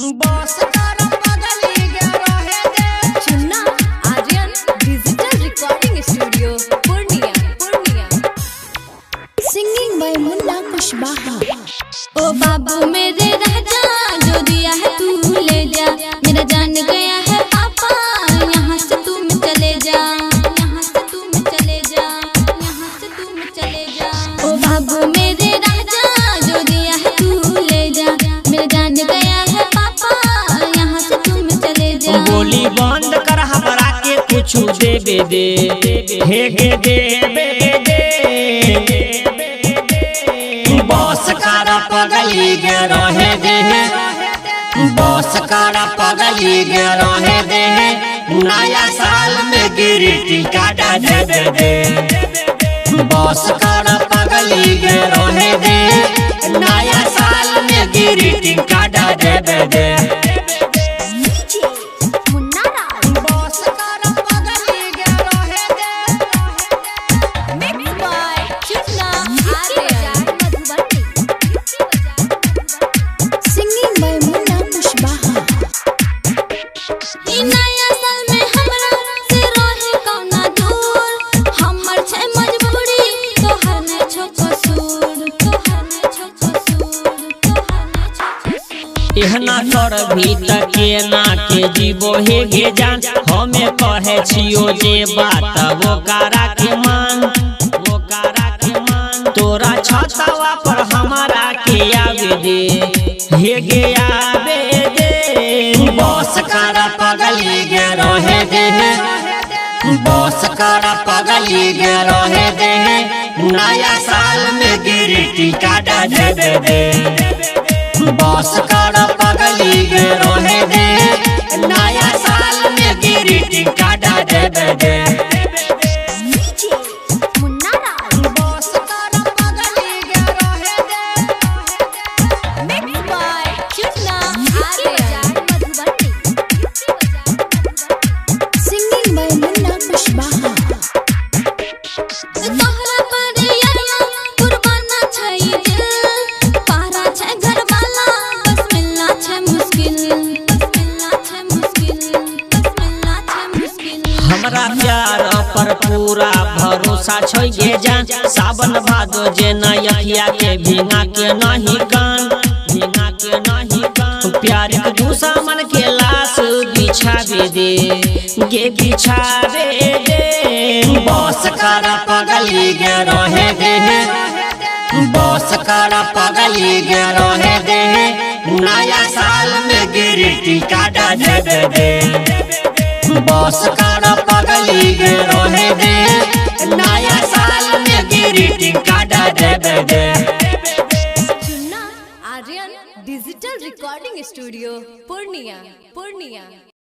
बस कर बगली गे रहे दे Chunna Aryan digital recording studio Purnia. Singing by Munna Kushwaha. ओ बाबू मेरे राजा जो दिया है तू ले जा, मेरा जान गया है पापा यहाँ से तुम चले जा, यहाँ से तुम चले जा, यहाँ से तुम चले जा। ओ बाबू मेरे राजा जो दिया है तू ले जा, मेरा जान गया है पापा यहाँ से तुम चले जा। बोली बंद कर हमरा के कुछ देबे दे हे गे देबे दे बस कर पगली गे रहे दे बस कर पगली गे रहे दे नया साल में गिरटी काटा देबे दे बस कर पगली गे रहे दे नया साल में गिरटी काटा देबे दे एहना कर भी तके ना के जीवो हे गे जान हमें कहे छियो जे बात वो कारा के मान तोरा छतवा पर हमारा के आवे दे हे गे आवे दे बस कर पगली गे रहे दे बस कर पगली गे रहे दे नया साल में गिरटी काटा देबे दे बस कर पगली गे रहे दे नया साल में गिरटी काटा देबे दे हमरा प्यार पर पूरा भरोसा छै गे जान सावन भादो जे नयखिया के भींगा के नहीं कान प्यार के दुश्मन के लाश बिछावे दे गे बिछावे दे बस कर पगली गे रहे दे बस कर पगली गे रहे दे नया साल में गिरटी काटा देबे दे बस कर पगली गे रहे दे नया साल में गिरटी काटा देबे दे Chunna Aryan digital recording studio Purnia.